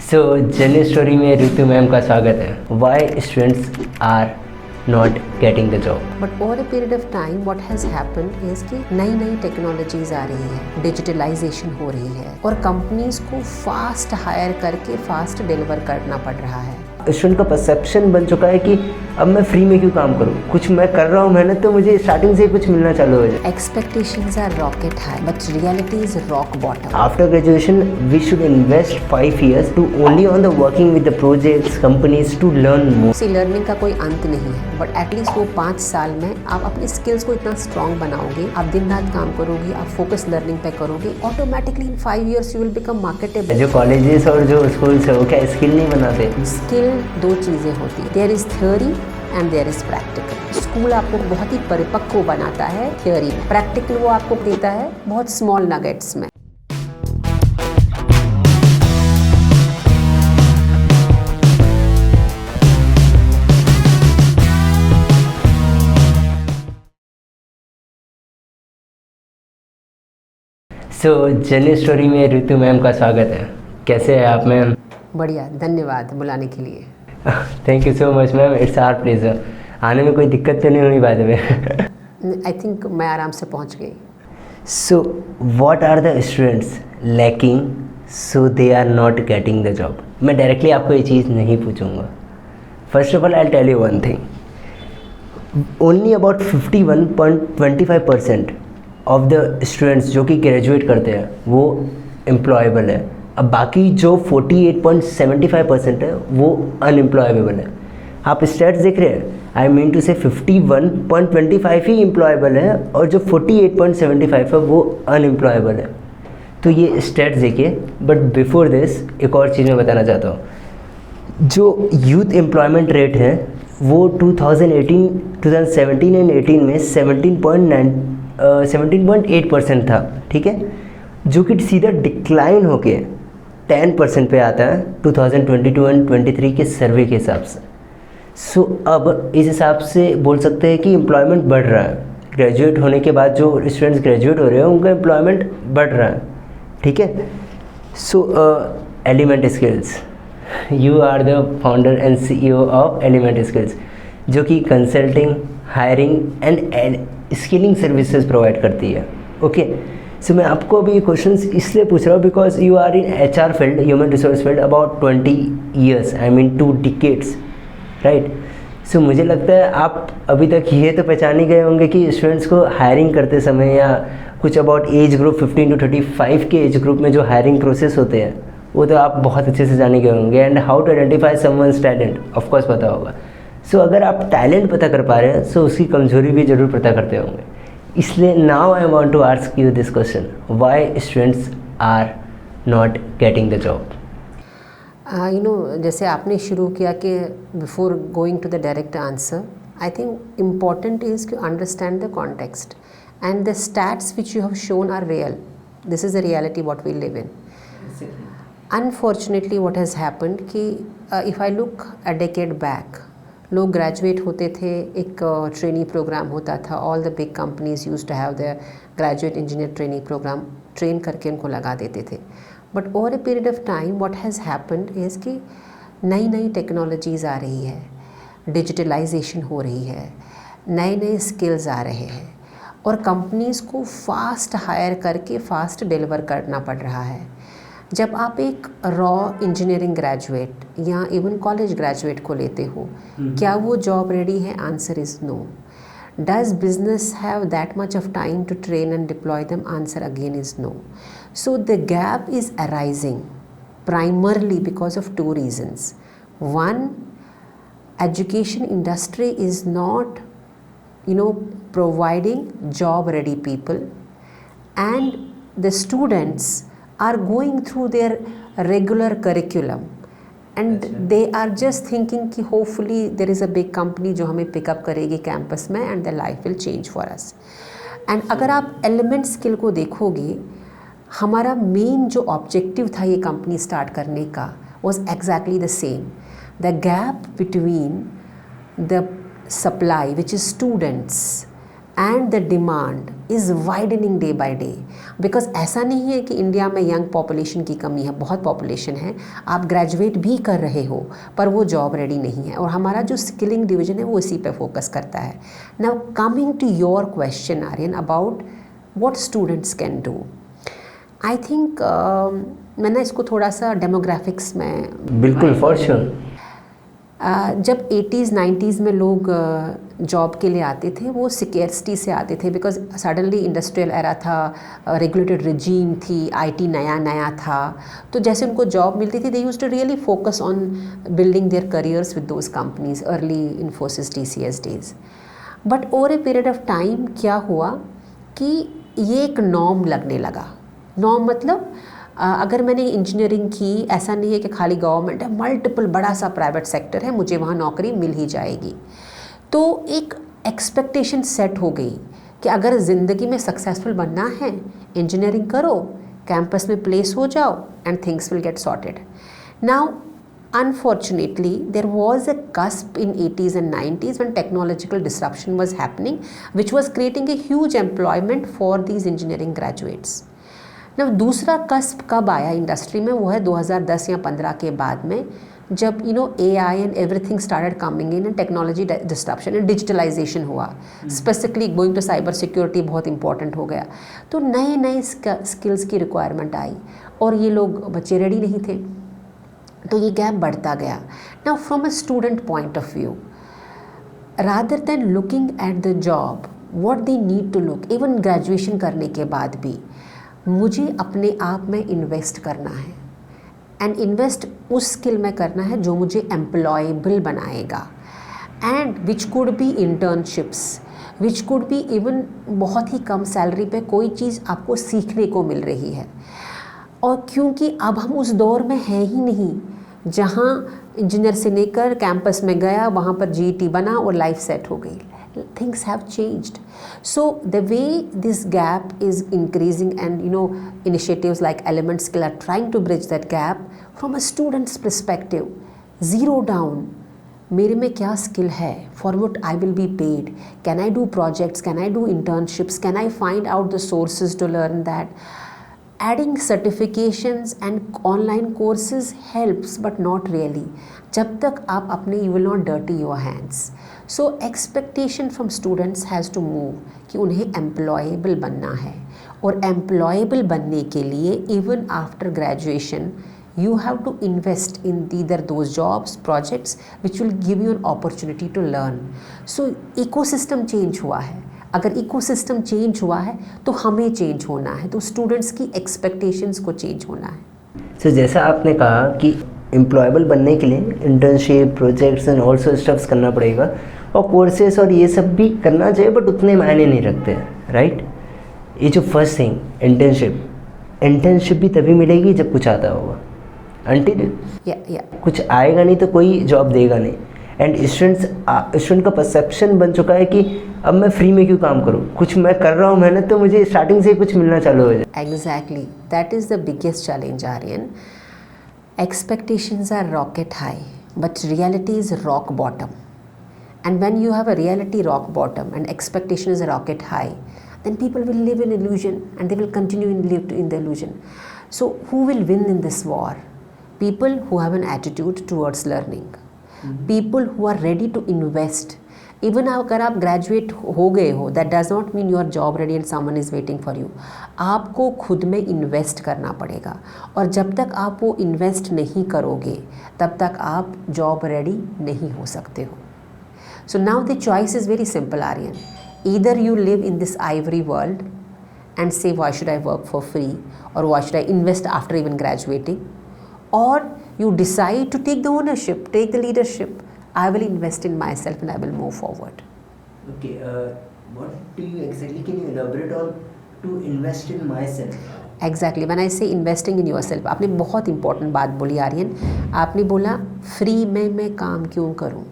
सो journey story में ऋतु ma'am का स्वागत है। Why students are not getting the job. But over a period of time what has happened is कि नई नई टेक्नोलॉजीज आ रही है, डिजिटलाइजेशन हो रही है और कंपनीज को फास्ट हायर करके फास्ट डिलीवर करना पड़ रहा है। स्टूडेंट का परसेप्शन बन चुका है कि अब मैं फ्री में क्यों काम करूँ, कुछ मैं कर रहा हूँ मेहनत तो मुझे स्टार्टिंग से ही कुछ मिलना चालू हो जाए। Expectations are rocket high, but reality is rock bottom. After graduation, we should invest 5 years to only on the working with the projects, companies to learn more. See, learning का कोई अंत नहीं है, but at least वो 5 साल में आप अपनी स्किल्स को इतना स्ट्रॉन्ग बनाओगे, आप दिन रात काम करोगे, आप फोकस लर्निंग पे करोगे, automatically in 5 years you will become marketable. जो कॉलेजेस और जो स्कूल्स है वो क्या स्किल नहीं बनाते? स्किल दो चीज़ें होती है, there is theory and there is practical. School आपको बहुत ही परिपक्व बनाता है थ्योरी में, प्रैक्टिकल वो आपको देता है बहुत स्मॉल नगेट्स में। सो जर्नी स्टोरी में ऋतु मैम का स्वागत है। कैसे हैं आप मैम? बढ़िया, धन्यवाद बुलाने के लिए। Thank you so much ma'am, it's our pleasure. आने में कोई दिक्कत तो नहीं हुई by the way? I think मैं आराम से पहुंच गई। So what are the students lacking so they are not getting the job? मैं डायरेक्टली आपको ये चीज़ नहीं पूछूंगा। First of all I tell you one thing, only about 51.25% of the students जो कि ग्रेजुएट करते हैं वो एम्प्लॉयबल है। अब बाकी जो 48.75% है वो अनएम्प्लॉयबल है। आप स्टैट्स देख रहे हैं, आई मीन टू से 51.25 ही एम्प्लॉयबल है और जो 48.75 है वो अनएम्प्लॉयबल है। तो ये स्टैट्स देखिए। बट बिफोर दिस एक और चीज़ मैं बताना चाहता हूँ, जो यूथ एम्प्लॉयमेंट रेट है वो 2017 एंड 18 में 17.8% था, ठीक है, जो कि सीधा डिक्लाइन होके 10% पे आता है 2022 एंड 23 के सर्वे के हिसाब से। सो अब इस हिसाब से बोल सकते हैं कि एम्प्लॉयमेंट बढ़ रहा है। ग्रेजुएट होने के बाद जो स्टूडेंट्स ग्रेजुएट हो रहे हैं उनका एम्प्लॉयमेंट बढ़ रहा है, ठीक है। So element skills, you are the founder and CEO of element skills, जो कि consulting, hiring and skilling services provide करती है। ओके, सो मैं आपको अभी क्वेश्चंस इसलिए पूछ रहा हूँ because you are in HR field, human resource field about 20 years, I mean 2 decades, right. So मुझे लगता है आप अभी तक ये तो पहचान ही गए होंगे कि स्टूडेंट्स को हायरिंग करते समय या कुछ अबाउट एज ग्रुप 15 to 35 के एज ग्रुप में जो हायरिंग प्रोसेस होते हैं वो तो आप बहुत अच्छे से जाने गए होंगे। And how to identify someone's talent of course पता होगा। सो अगर आप टैलेंट पता कर पा रहे हैं सो उसकी कमजोरी भी ज़रूर पता करते होंगे। इसलिए now I want to ask you this question, why students are not getting the job? जैसे आपने शुरू किया कि before going to the direct answer, I think important is to understand the context and the stats which you have shown are real. This is the reality what we live in. Unfortunately what has happened कि if I look a decade back, लोग graduate होते थे, एक trainee program होता था, all the big companies used to have the graduate engineer training program, train करके उनको लगा देते थे. But over a period of time what has happened is कि नई नई टेक्नोलॉजीज़ आ रही है, डिजिटलाइजेशन हो रही है, नए नए स्किल्स आ रहे हैं और कंपनीज़ को फास्ट हायर करके फास्ट डिलीवर करना पड़ रहा है. जब आप एक रॉ इंजीनियरिंग ग्रेजुएट या इवन कॉलेज ग्रेजुएट को लेते हो, क्या वो जॉब रेडी है? Answer is no. Does business have that much of time to train and deploy them? Answer again is no. So the gap is arising primarily because of two reasons. One, education industry is not, providing job ready people, and the students are going through their regular curriculum. And they are just thinking कि hopefully there is a big company जो हमें pickup करेगी campus में and the life will change for us. And अगर आप element skill को देखोगे, हमारा मेन जो ऑब्जेक्टिव था ये कंपनी स्टार्ट करने का was exactly the same. The gap between the supply which is students and the demand is widening day by day, because ऐसा नहीं है कि इंडिया में यंग पॉपुलेशन की कमी है, बहुत पॉपुलेशन है, आप ग्रेजुएट भी कर रहे हो पर वो जॉब रेडी नहीं है, और हमारा जो स्किलिंग डिवीजन है वो इसी पे फोकस करता है। Now coming to your question Aryan about what students can do, I think मैंने इसको थोड़ा सा डेमोग्राफिक्स में बिल्कुल फॉर श्योर। जब 80s 90s में लोग जॉब के लिए आते थे वो सिकेर्सिटी से आते थे, बिकॉज सडनली इंडस्ट्रियल एरा था, रेगुलेटेड रिजीम थी, आईटी नया नया था, तो जैसे उनको जॉब मिलती थी they used to really focus on building their careers with those companies, early Infosys TCS days. But over a period of time क्या हुआ कि ये एक नॉर्म लगने लगा। नॉर्म मतलब अगर मैंने इंजीनियरिंग की, ऐसा नहीं है कि खाली गवर्नमेंट है, मल्टीपल बड़ा सा प्राइवेट सेक्टर है, मुझे वहाँ नौकरी मिल ही जाएगी। तो एक एक्सपेक्टेशन सेट हो गई कि अगर ज़िंदगी में सक्सेसफुल बनना है इंजीनियरिंग करो, कैंपस में प्लेस हो जाओ and things will get sorted. Now unfortunately there was a cusp in 80s and 90s when technological disruption was happening, which was creating a huge employment for these engineering graduates. Now दूसरा cusp कब आया industry में, वो है 2010 या 15 के बाद में, जब AI and everything started coming in and technology disruption and digitalisation हुआ, specifically going to cyber security बहुत इंपॉर्टेंट हो गया, तो नए नए स्किल्स की रिक्वायरमेंट आई और ये लोग बच्चे रेडी नहीं थे, तो ये गैप बढ़ता गया। Now from a student point of view, rather than looking at the job what they need to look, even graduation करने के बाद भी मुझे अपने आप में इन्वेस्ट करना है, एंड इन्वेस्ट उस स्किल में करना है जो मुझे एम्प्लॉयबल बनाएगा, and which could be internships, which could be even बहुत ही कम सैलरी पे कोई चीज़ आपको सीखने को मिल रही है। और क्योंकि अब हम उस दौर में हैं ही नहीं जहाँ इंजीनियर से लेकर कैंपस में गया, वहाँ पर GET बना और लाइफ सेट हो गई, things have changed. So the way this gap is increasing, and initiatives like Element Skill are trying to bridge that gap from a student's perspective, zero down, मेरे में क्या स्किल है, for what I will be paid, can I do projects, can I do internships, can I find out the sources to learn that. Adding certifications and online courses helps but not really, जब तक आप अपने you will not dirty your hands. So expectation from students has to move कि उन्हें employable बनना है, और employable बनने के लिए even after graduation you have to invest in either those jobs, projects which will give you an opportunity to learn. So ecosystem change हुआ है, अगर इकोसिस्टम चेंज हुआ है तो हमें चेंज होना है, तो स्टूडेंट्स की एक्सपेक्टेशंस को चेंज होना है। सो जैसा आपने कहा कि एम्प्लॉयबल बनने के लिए internship, projects and also stuffs करना पड़ेगा, और कोर्सेस और ये सब भी करना चाहिए, बट उतने मायने नहीं रखते हैं, राइट। ये जो फर्स्ट थिंग इंटर्नशिप भी तभी मिलेगी जब कुछ आता होगा, अनटिल कुछ आएगा नहीं तो कोई जॉब देगा नहीं। एंड स्टूडेंट का परसेप्शन बन चुका है कि अब मैं फ्री में क्यों काम करूँ, कुछ मैं कर रहा हूँ मेहनत तो मुझे स्टार्टिंग से ही कुछ मिलना चालू हो जाए। Exactly, that is the biggest challenge Aryan. Expectations are rocket high, but reality is rock bottom. And when you have a reality rock bottom and expectation is rocket high, then people will live in illusion and they will continue to live in the illusion. So who will win in this war? People who have an attitude towards learning. People who are ready to invest. Even अगर आप graduate हो गए हो, that does not mean you are job ready and someone is waiting for you. आपको खुद में invest करना पड़ेगा, और जब तक आप वो इन्वेस्ट नहीं करोगे तब तक आप जॉब रेडी नहीं हो सकते हो। So now the choice is very simple Aryan, either you live in this ivory world and say why should I work for free, or why should I invest after even graduating, or you decide to take the ownership, take the leadership. I will invest in myself and I will move forward. Okay, what do you exactly, can you elaborate on to invest in myself? Exactly, when I say investing in yourself, आपने बहुत important बात बोली आर्यन। आपने बोला free में मैं काम क्यों करूं?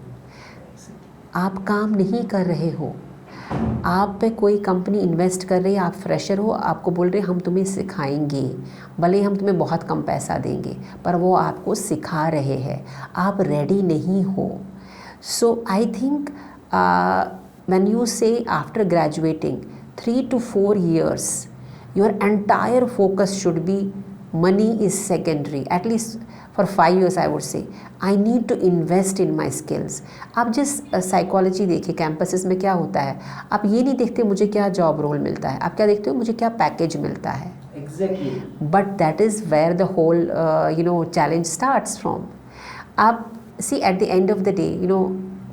आप काम नहीं कर रहे हो, आप पे कोई कंपनी इन्वेस्ट कर रही है, आप फ्रेशर हो, आपको बोल रहे हम तुम्हें सिखाएंगे, भले हम तुम्हें बहुत कम पैसा देंगे, पर वो आपको सिखा रहे हैं, आप रेडी नहीं हो। So I think when you say after graduating 3 to 4 years, your entire focus should be money is secondary. At least for 5 years I would say I need to invest in my skills. आप जिस psychology देखिए campuses में क्या होता है, आप ये नहीं देखते मुझे क्या जॉब रोल मिलता है, आप क्या देखते हो मुझे क्या पैकेज मिलता है. Exactly. But that is where the whole challenge starts from. आप see at the end of the day,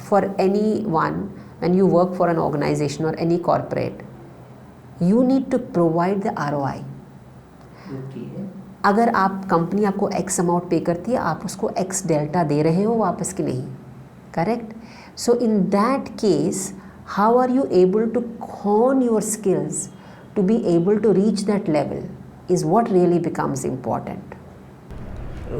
for anyone, when you work for an organization or any corporate, you need to provide the ROI. Okay. अगर आप company आपको x amount पे करती है, आप उसको x delta दे रहे हो वापस की नहीं, correct. So in that case how are you able to hone your skills to be able to reach that level is what really becomes important.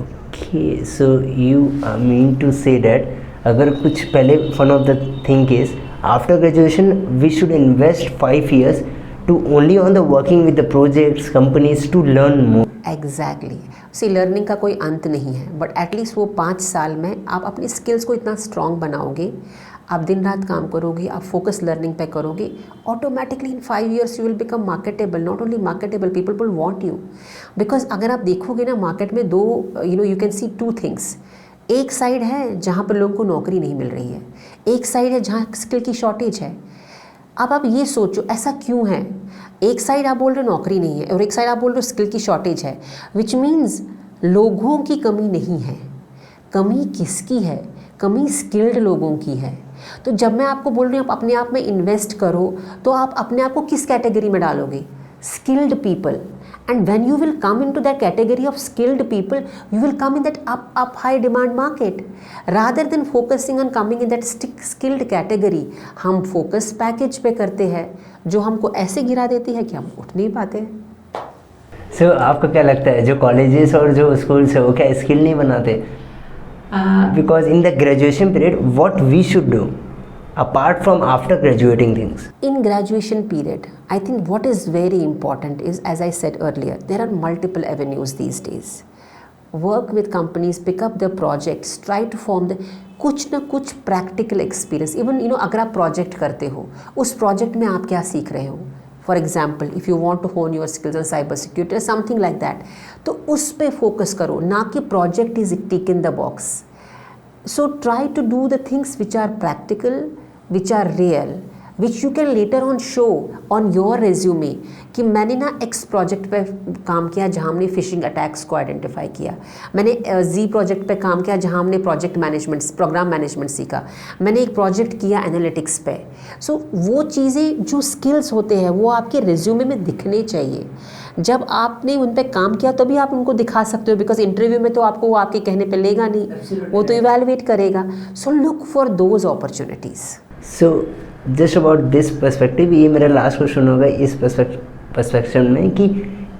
Okay, so you mean to say that अगर कुछ पहले one of the thing is after graduation we should invest 5 years to only on the working with the projects companies to learn more. Exactly. See learning का कोई अंत नहीं है, but at least वो 5 साल में आप अपनी स्किल्स को इतना स्ट्रॉन्ग बनाओगे, आप दिन रात काम करोगे, आप फोकस लर्निंग पे करोगे, automatically in 5 years you will become marketable. Not only marketable, people will want you. Because अगर आप देखोगे ना मार्केट में दो यू कैन सी 2 थिंग्स. एक साइड है जहाँ पर लोगों को नौकरी नहीं मिल रही है, एक साइड है जहाँ स्किल की शॉर्टेज है. अब आप ये सोचो ऐसा क्यों है. एक साइड आप बोल रहे हो नौकरी नहीं है और एक साइड आप बोल रहे हो स्किल की शॉर्टेज है, विच मीन्स लोगों की कमी नहीं है. कमी किसकी है? कमी स्किल्ड लोगों की है. तो जब मैं आपको बोल रही हूँ आप अपने आप में इन्वेस्ट करो, तो आप अपने आप को किस कैटेगरी में डालोगे? skilled people. And when you will come into that category of skilled people, you will come in that up high demand market. Rather than focusing on coming in that skilled category, हम focus package पे करते हैं जो हमको ऐसे गिरा देती है कि हम उठ नहीं पाते. So, आपको क्या लगता है जो कॉलेजेस और जो स्कूल्स है वो क्या स्किल नहीं बनाते? Because in the graduation period, what we should do apart from after graduating things? In graduation period, I think what is very important is, as I said earlier, there are multiple avenues these days. Work with companies, pick up the projects, try to form the कुछ ना कुछ practical experience. Even अगर आप project करते हो, उस project में आप क्या सीख रहे हो? For example, if you want to hone your skills on cyber security or something like that, तो उस पे focus करो, ना कि project is tick in the box. So try to do the things which are practical, which are real, which you can later on show on your resume कि मैंने ना X project पे काम किया जहाँ हमने फिशिंग अटैक्स को identify किया, मैंने Z प्रोजेक्ट पे काम किया जहाँ हमने प्रोजेक्ट मैनेजमेंट प्रोग्राम मैनेजमेंट सीखा, मैंने एक प्रोजेक्ट किया एनालिटिक्स पे. सो वो चीज़ें जो स्किल्स होते हैं वो आपके रिज्यूमे में दिखने चाहिए. जब आपने उन पे काम किया तभी आप उनको दिखा सकते हो, बिकॉज इंटरव्यू में तो आपको वो आपके कहने पे लेगा नहीं. Absolutely. वो तो इवेलुएट करेगा. So look for those opportunities. So just about this perspective, ये मेरा लास्ट क्वेश्चन होगा इस पर्सपेक्शन में कि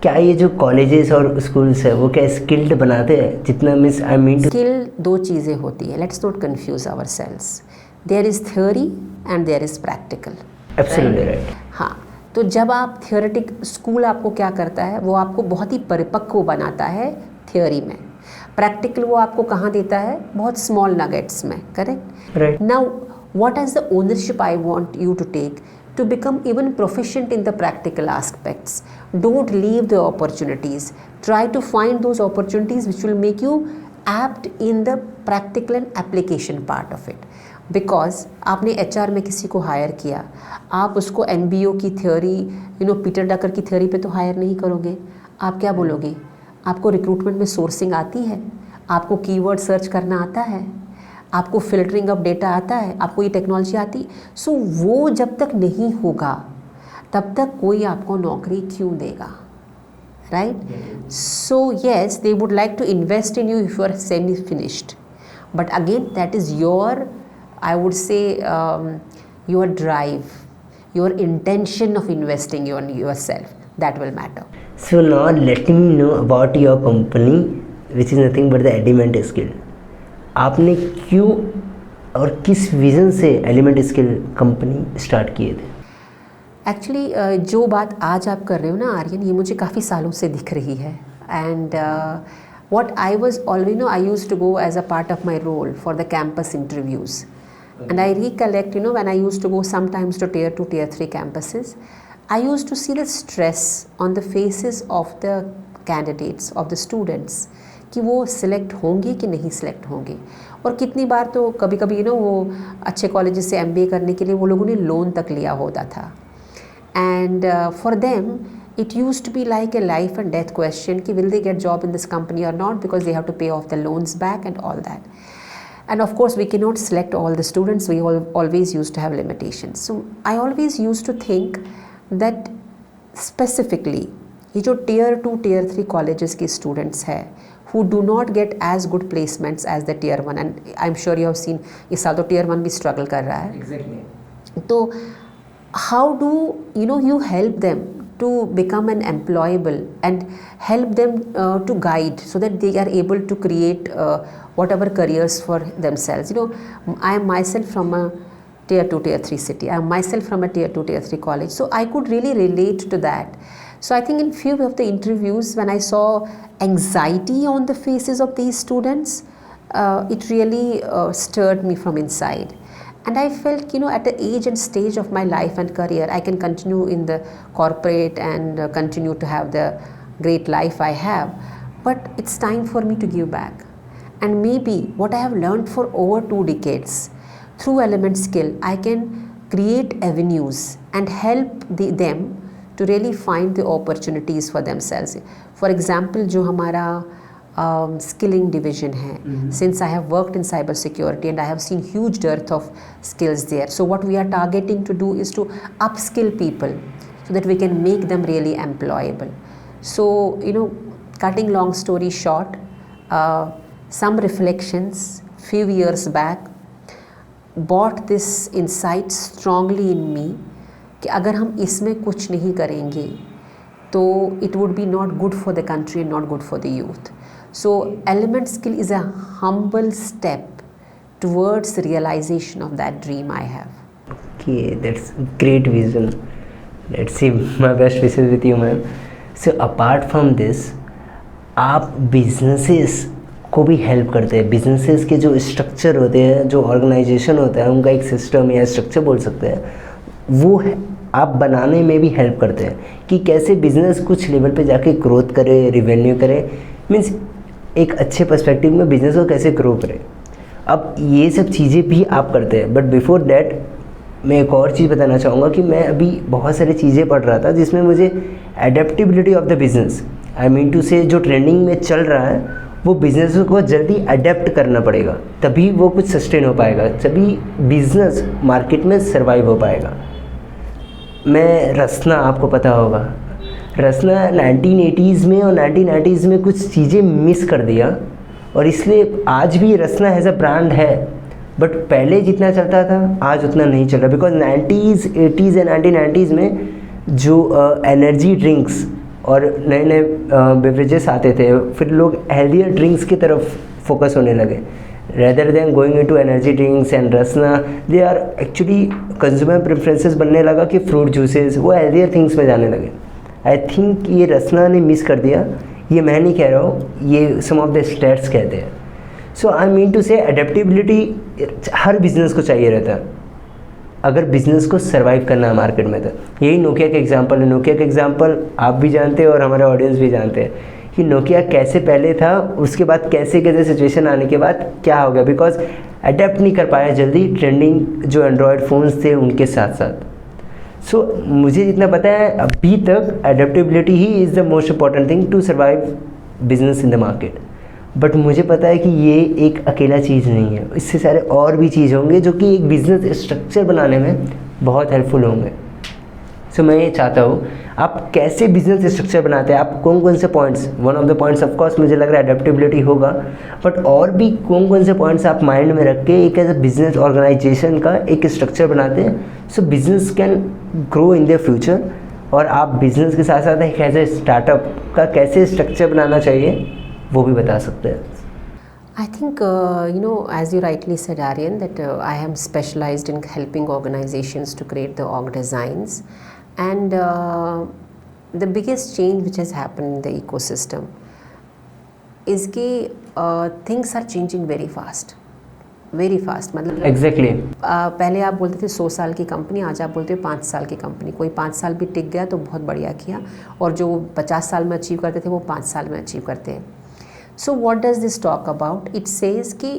क्या ये जो कॉलेजेस और स्कूल्स है वो क्या स्किल्ड बनाते हैं जितना मिस आई मीन? स्किल दो चीज़ें होती है, let's not confuse ourselves. There is theory and there is practical. Absolutely right. हाँ, तो जब आप थियोरेटिक स्कूल आपको क्या करता है, वो आपको बहुत ही परिपक्व बनाता है थियोरी में. प्रैक्टिकल वो आपको कहाँ देता है? बहुत स्मॉल नगेट्स में. Correct. Right. Now what is the ownership I want you to take to become even proficient in the practical aspects? Don't leave the opportunities. Try to find those opportunities which will make you apt in the practical and application part of it. Because आपने HR में किसी को higher किया, आप उसको NBO की theory Peter डकर की theory पे तो हायर नहीं करोगे. आप क्या बोलोगे? आपको रिक्रूटमेंट में सोर्सिंग आती है, आपको कीवर्ड सर्च करना आता है, आपको फिल्टरिंग ऑफ डेटा आता है, आपको ये टेक्नोलॉजी आती. सो वो जब तक नहीं होगा तब तक कोई आपको नौकरी क्यों देगा? Right. So yes, they would like to invest in you if you are semi finished, but again that is your, I would say your drive, your intention of investing in yourself, that will matter. So now let me know about your company which is nothing but the element skill. आपने क्यों और किस vision से element skill company start किए थे? Actually जो बात आज आप कर रहे हो ना आर्यन, ये मुझे काफ़ी सालों से दिख रही है. And what I was always I used to go as a part of my role for the campus interviews. And I recollect, when I used to go sometimes to tier 2, tier 3 campuses, I used to see the stress on the faces of the candidates, of the students, कि वो select होंगे कि नहीं select होंगे. और कितनी बार तो कभी कभी वो अच्छे कॉलेजेस से MBA करने के लिए वो लोगों ने लोन तक लिया होता था. And for them, it used to be like a life and death question कि will they get job in this company or not, because they have to pay off the loans back and all that. And of course, we cannot select all the students. We always used to have limitations. So I always used to think that specifically ये जो tier 2, tier 3 colleges के students है who do not get as good placements as the tier 1, and I'm sure you have seen इस साल तो tier 1 भी struggle कर रहा है. Exactly. तो how do you help them to become an employable and help them to guide so that they are able to create whatever careers for themselves. I am myself from a tier 2, tier 3 city. I am myself from a tier 2, tier 3 college. So I could really relate to that. So I think in few of the interviews when I saw anxiety on the faces of these students, it really stirred me from inside. And I felt, at the age and stage of my life and career, I can continue in the corporate and continue to have the great life I have. But it's time for me to give back. And maybe what I have learned for over 2 decades, through Element Skill, I can create avenues and help them to really find the opportunities for themselves. For example, जो हमारा skilling division hai. Since I have worked in cyber security and I have seen huge dearth of skills there. So what we are targeting to do is to upskill people so that we can make them really employable. So, cutting long story short, some reflections few years back brought this insight strongly in me कि अगर हम इसमें कुछ नहीं करेंगे तो it would be not good for the country and not good for the youth. So Element Skill is a humble step towards the realization of that dream I have. Okay, that's great vision. Let's see, my best wishes with you, ma'am. So apart from this, आप businesses को भी help करते हैं. Businesses के जो structure होते हैं, जो ऑर्गेनाइजेशन होता है, उनका एक सिस्टम या स्ट्रक्चर बोल सकते हैं, वो आप बनाने में भी हेल्प करते हैं कि कैसे बिजनेस कुछ लेवल पे जाके ग्रोथ करे, रिवेन्यू करे, मीन्स एक अच्छे पर्सपेक्टिव में बिजनेस को कैसे ग्रो करे. अब ये सब चीज़ें भी आप करते हैं. बट बिफोर दैट मैं एक और चीज़ बताना चाहूँगा कि मैं अभी बहुत सारी चीज़ें पढ़ रहा था जिसमें मुझे adaptability of the business, I mean to say जो ट्रेंडिंग में चल रहा है वो बिज़नेस को जल्दी अडेप्ट करना पड़ेगा, तभी वो कुछ सस्टेन हो पाएगा, तभी बिज़नेस मार्केट में सर्वाइव हो पाएगा. मैं रसना, आपको पता होगा, रसना 1980s में और 1990s में कुछ चीज़ें मिस कर दिया और इसलिए आज भी रसना एज अ ब्रांड है, बट पहले जितना चलता था आज उतना नहीं चल रहा. Because 90s, 80s and 1990s में जो एनर्जी ड्रिंक्स और नए नए बेवरेजेस आते थे, फिर लोग हेल्दियर ड्रिंक्स की तरफ फोकस होने लगे. Rather than going into energy drinks and Rasna, they are actually consumer preferences बनने लगा कि फ्रूट जूसेस, वो हेल्दियर थिंग्स में जाने लगे. आई थिंक ये रसना ने मिस कर दिया. ये मैं नहीं कह रहा हूँ, ये सम ऑफ द स्टेट्स कहते हैं. सो आई मीन टू से एडेप्टिबिलिटी हर बिजनेस को चाहिए रहता है अगर बिज़नेस को सर्वाइव करना है मार्केट में. तो यही नोकिया का एग्जांपल है. नोकिया का एग्जांपल आप भी जानते हैं और हमारे ऑडियंस भी जानते हैं कि नोकिया कैसे पहले था, उसके बाद कैसे कैसे सिचुएशन आने के बाद क्या हो गया, बिकॉज अडेप्ट नहीं कर पाया जल्दी ट्रेंडिंग जो एंड्रॉयड फ़ोन्स थे उनके साथ साथ. सो मुझे जितना पता है अभी तक एडेप्टेबिलिटी ही is the most important thing to survive business in the market. But मुझे पता है कि ये एक अकेला चीज़ नहीं है, इससे सारे और भी चीज़ होंगे जो कि एक बिज़नेस स्ट्रक्चर बनाने में बहुत हेल्पफुल होंगे. सो मैं ये चाहता हूँ आप कैसे बिजनेस स्ट्रक्चर बनाते हैं, आप कौन कौन से points, one of the points of course मुझे लग रहा है एडेप्टेबिलिटी होगा, बट और भी कौन कौन से पॉइंट्स आप माइंड में रख के एक एज अ बिजनेस ऑर्गेनाइजेशन का एक स्ट्रक्चर बनाते हैं सो business can grow in the future. और आप बिजनेस के साथ साथ एक एज ए स्टार्टअप का कैसे स्ट्रक्चर बनाना चाहिए वो भी बता सकते हैं. I think, as you rightly said, Aryan, that I am specialized in helping organizations to create the org designs. And the biggest change which has happened in the ecosystem is that things are changing very fast. Very fast, मतलब exactly पहले आप बोलते थे 100 साल की company, आज आप बोलते हो 5 साल की कंपनी। कोई 5 साल भी टिक गया तो बहुत बढ़िया किया, और जो 50 साल में अचीव करते थे वो 5 साल में अचीव करते हैं। So what does this talk about? It says कि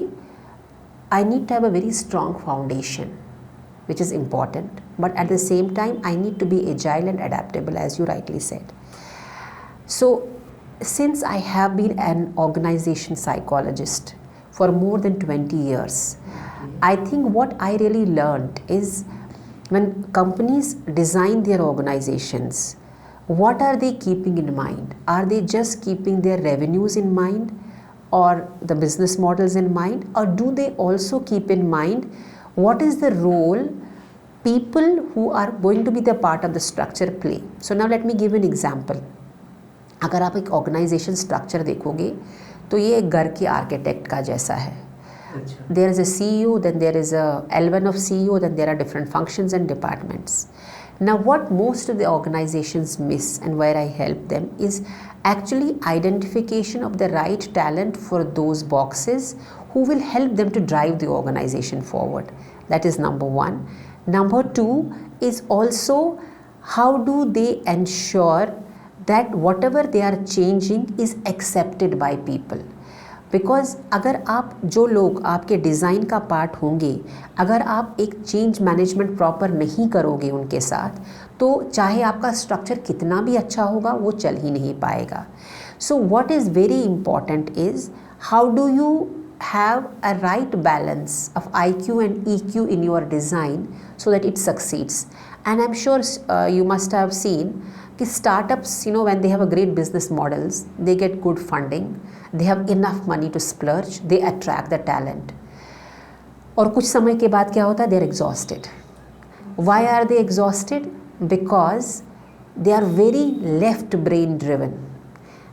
I need to have a very strong foundation which is important, but at the same time I need to be agile and adaptable, as you rightly said. So since I have been an organization psychologist for more than 20 years, I think what I really learned is when companies design their organizations, what are they keeping in mind? Are they just keeping their revenues in mind or the business models in mind, or do they also keep in mind what is the role people who are going to be the part of the structure play? So now let me give an example. अगर आप एक organisation structure देखोगे तो ये एक घर के architect का जैसा है. There is a CEO, then there is a L1 of CEO, then there are different functions and departments. Now what most of the organizations miss, and where I help them, is actually identification of the right talent for those boxes who will help them to drive the organization forward. That is number one. Number two is also how do they ensure that whatever they are changing is accepted by people. Because अगर आप जो लोग आपके design का part होंगे, अगर आप एक चेंज मैनेजमेंट प्रॉपर नहीं करोगे उनके साथ, तो चाहे आपका स्ट्रक्चर कितना भी अच्छा होगा वो चल ही नहीं पाएगा. So what is very important is how do you have a right balance of IQ and EQ in your design so that it succeeds. And I'm sure you must have seen कि startups, when they have a great business models, they get good funding, they have enough money to splurge, they attract the talent. और कुछ समय के बाद क्या होता है? They're exhausted. Why are they exhausted? Because they are very left brain driven.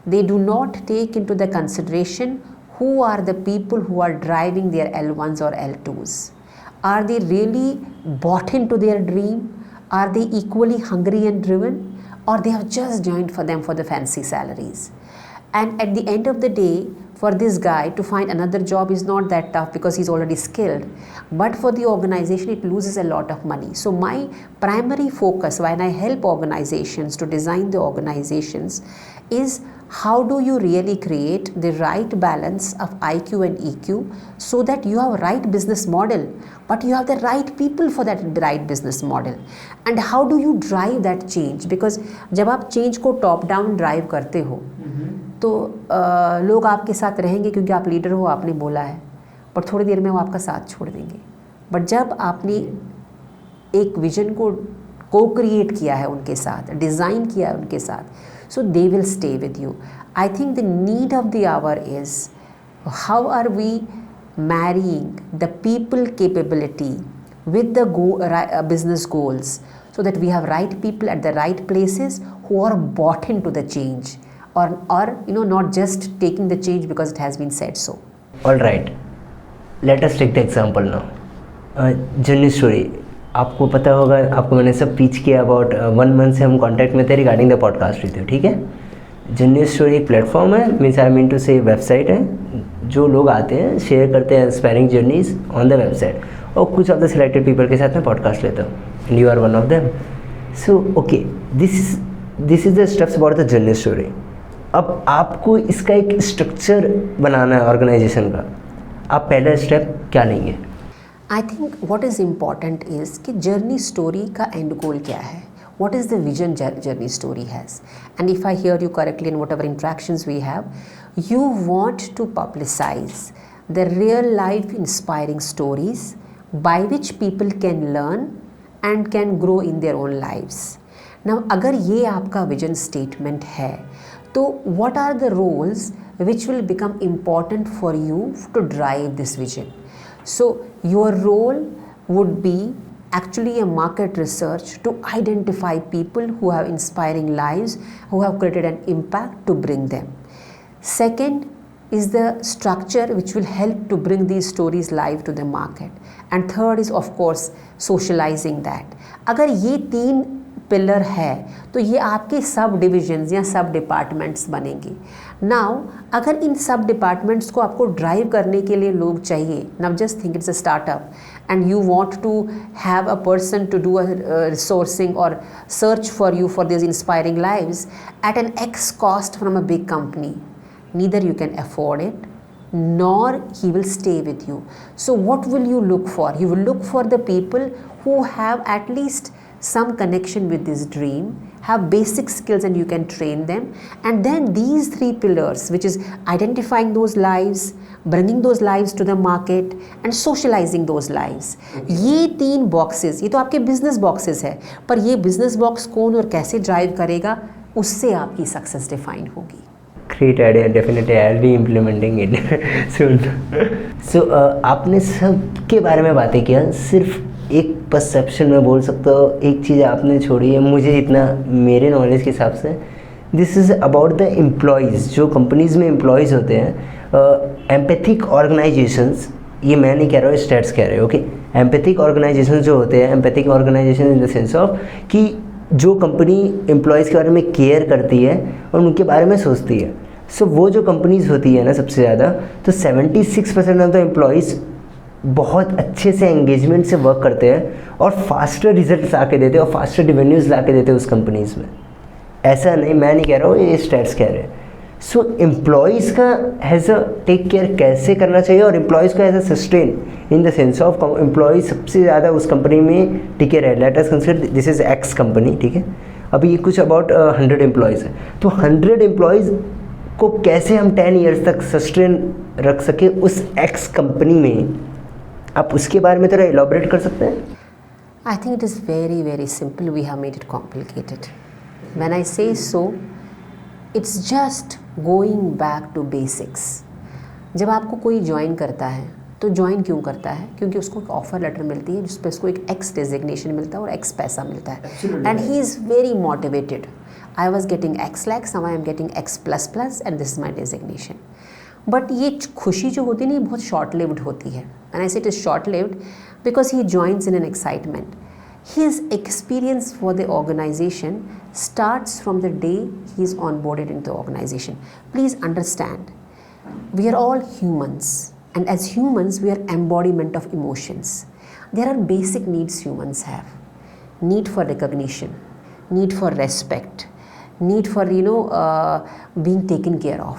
They do not take into the consideration who are the people who are driving their L1s or L2s. Are they really bought into their dream? Are they equally hungry and driven? Or they have just joined for them for the fancy salaries? And at the end of the day, for this guy to find another job is not that tough because he's already skilled. But for the organization, it loses a lot of money. So my primary focus when I help organizations to design the organizations is how do you really create the right balance of IQ and EQ so that you have right business model, but you have the right people for that right business model. And how do you drive that change? Because जब आप change को top down drive करते हो तो लोग आपके साथ रहेंगे क्योंकि आप लीडर हो, आपने बोला है, पर थोड़ी देर में वो आपका साथ छोड़ देंगे. बट जब आपने एक विजन को क्रिएट किया है उनके साथ, डिज़ाइन किया है उनके साथ, so they will stay with you. I think the need of the hour is how are we marrying the people capability with the business goals so that we have right people at the right places who are bought into the change or not just taking the change because it has been said so. All right, let us take the example now. Journey story आपको पता होगा, आपको मैंने सब pitch किया. About 1 month से हम contact में थे regarding the podcast with you. ठीक है, जर्नी स्टोरी एक प्लेटफॉर्म है, मीन्स आई मीन टू से वेबसाइट है जो लोग आते हैं शेयर करते हैं inspiring journeys on the website, और कुछ ऑफ द सिलेक्टेड पीपल के साथ मैं पॉडकास्ट लेता हूँ and you are one of them. So okay, this is the steps about the journey story. अब आपको इसका एक स्ट्रक्चर बनाना है ऑर्गेनाइजेशन का. आप पहला स्टेप क्या लेंगे? I think what is important is कि जर्नी स्टोरी का एंड गोल क्या है. What is the vision journey story has? And if I hear you correctly in whatever interactions we have, you want to publicize the real life inspiring stories by which people can learn and can grow in their own lives. Now अगर ये आपका vision statement है तो what are the roles which will become important for you to drive this vision? So your role would be actually a market research to identify people who have inspiring lives, who have created an impact to bring them. Second is the structure which will help to bring these stories live to the market. And third is of course socializing that. अगर ये 3 pillar है तो ये आपके सब divisions या सब departments बनेंगे। नाउ अगर इन सब डिपार्टमेंट्स को आपको ड्राइव करने के लिए लोग चाहिए, now just think it's a startup and you want to have a person to do a resourcing और search for you for this inspiring lives at an x cost from a big company, neither you can afford it nor he will stay with you. So what will you look for? You will look for the people who have at least some connection with this dream, have basic skills and you can train them, and then these three pillars, which is identifying those lives, bringing those lives to the market and socializing those lives. ये 3 boxes, ये तो आपके business boxes है, पर ये business box कौन और कैसे drive करेगा उससे आपकी success define होगी। Great idea, definitely I'll be implementing it soon. So आपने सबके बारे में बातें किया, सिर्फ एक परसेप्शन में बोल सकता हूँ, एक चीज़ आपने छोड़ी है मुझे जितना मेरे नॉलेज के हिसाब से, this is about the employees, जो कंपनीज़ में एम्प्लॉयज़ होते हैं। एम्पैथिक ऑर्गेनाइजेशंस, ये मैं नहीं कह रहा हूँ, स्टैट्स कह रहे हो, ओके। एम्पैथिक ऑर्गेनाइजेशंस जो होते हैं, empathic organisation in the sense of कि जो कंपनी एम्प्लॉयज़ के बारे में केयर करती है और उनके बारे में सोचती है। सो वो जो कंपनीज़ होती है ना सबसे ज़्यादा, तो 76% ऑफ द एम्प्लॉयज़ बहुत अच्छे से एंगेजमेंट से वर्क करते हैं और फास्टर रिजल्ट्स ला के देते हैं और फास्टर रेवेन्यूज़ ला के देते हैं उस कंपनीज़ में। ऐसा नहीं, मैं नहीं कह रहा हूँ, ये स्टैट्स कह रहे हैं। सो एम्प्लॉयज़ का हैज़ अ टेक केयर कैसे करना चाहिए और एम्प्लॉयज़ को as a sustain in the sense of employees सबसे ज़्यादा उस कंपनी में टिके रहे। Let us consider this is X company, ठीक है। अभी कुछ अबाउट 100 एम्प्लॉयज़ है, तो 100 एम्प्लॉयज़ को कैसे हम 10 ईयर्स तक सस्टेन रख सके उस एक्स कंपनी में, आप उसके बारे में थोड़ा एलॉबरेट कर सकते हैं? I think it is very very simple. We have made it complicated. When I say so, it's just going back to basics. जब आपको कोई ज्वाइन करता है तो ज्वाइन क्यों करता है? क्योंकि उसको एक ऑफ़र लेटर मिलती है जिस पर उसको एक एक्स डेजिग्नेशन मिलता है और एक्स पैसा मिलता है, and he is very motivated. I was getting X lakhs, now I am getting X plus plus and this is my designation. But ये खुशी जो होती है ना, ये बहुत short lived होती है. And I say it is short lived because he joins in an excitement. His experience for the organization starts from the day he is onboarded into the organization. Please understand, we are all humans, and as humans we are embodiment of emotions. There are basic needs humans have: need for recognition, need for respect, need for being taken care of,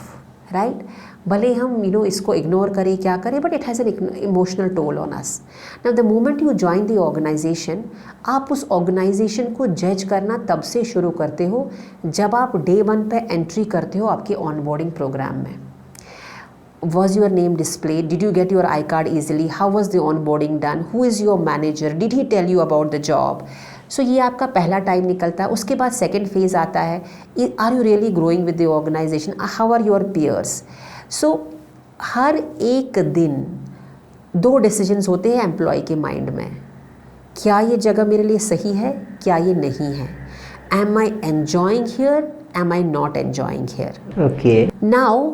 right? भले हम इसको ignore करें, क्या करें, but it has an emotional toll on us. Now the moment you join the organisation, आप उस organisation को जज करना तब से शुरू करते हो जब आप डे 1 पे एंट्री करते हो आपके ऑनबोर्डिंग प्रोग्राम में। Was your name displayed? Did you get your iCard easily? How was the onboarding done? Who is your manager? Did he tell you about the job? So ये आपका पहला time निकलता है। उसके बाद सेकेंड फेज़ आता है, are you really growing with the organisation, how are your peers. So हर एक दिन 2 डिसीजंस होते हैं एम्प्लॉय के माइंड में, क्या ये जगह मेरे लिए सही है, क्या ये नहीं है, am I enjoying here, am I not enjoying here. Okay, now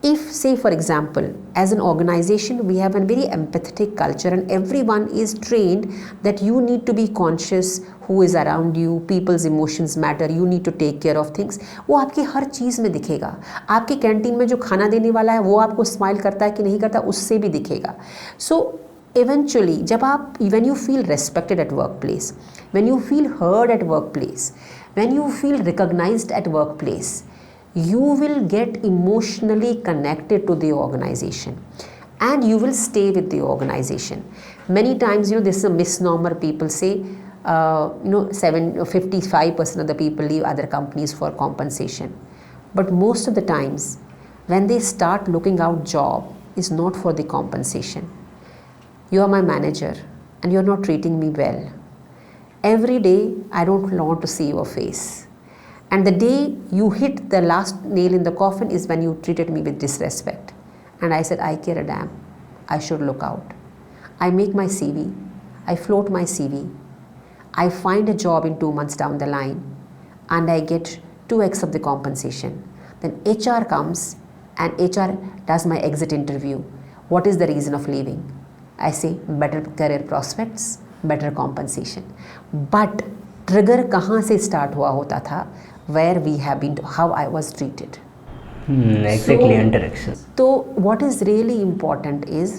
if, say for example, as an organization we have a very empathetic culture and everyone is trained that you need to be conscious who is around you, people's emotions matter, you need to take care of things, वो आपकी हर चीज़ में दिखेगा। आपके canteen में जो खाना देने वाला है वो आपको स्माइल करता है कि नहीं करता, उससे भी दिखेगा। सो eventually जब आप, when you feel respected at workplace, when you feel heard at workplace, when you feel recognized at workplace, you will get emotionally connected to the organization and you will stay with the organization. Many times, this is a misnomer. People say, 55% of the people leave other companies for compensation. But most of the times, when they start looking out job, is not for the compensation. You are my manager and you are not treating me well. Every day, I don't want to see your face. And the day you hit the last nail in the coffin is when you treated me with disrespect. And I said, I care a damn. I should look out. I make my CV. I float my CV. I find a job in 2 months down the line. And I get 2x of the compensation. Then HR comes and HR does my exit interview. What is the reason of leaving? I say, better career prospects, better compensation. But trigger कहाँ से start हुआ होता था, where we have been, how I was treated. Exactly, interaction. So what is really important is,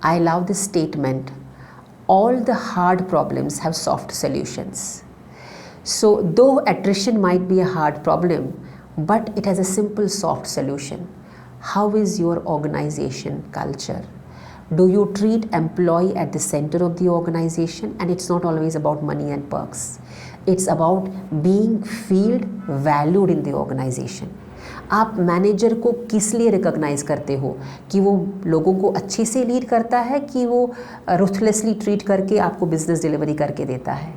I love this statement, all the hard problems have soft solutions. So though attrition might be a hard problem, but it has a simple soft solution. How is your organization culture? Do you treat employee at the center of the organization? And it's not always about money and perks. It's about being felt valued in the organization. आप manager को किस लिए recognise करते हो, कि वो लोगों को अच्छे से लीड करता है, कि वो रुथलेसली ट्रीट करके आपको बिजनेस डिलीवरी करके देता है.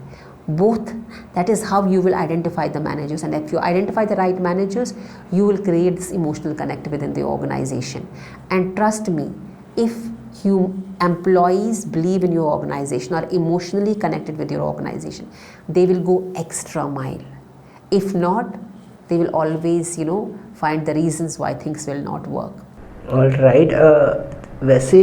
Both. That is how you will identify the managers, and if you identify the right managers, you will create this emotional connect within the organization. And trust me, if you employees believe in your organization, are emotionally connected with your organization, they will go extra mile. If not, they will always find the reasons why things will not work. All right. वैसे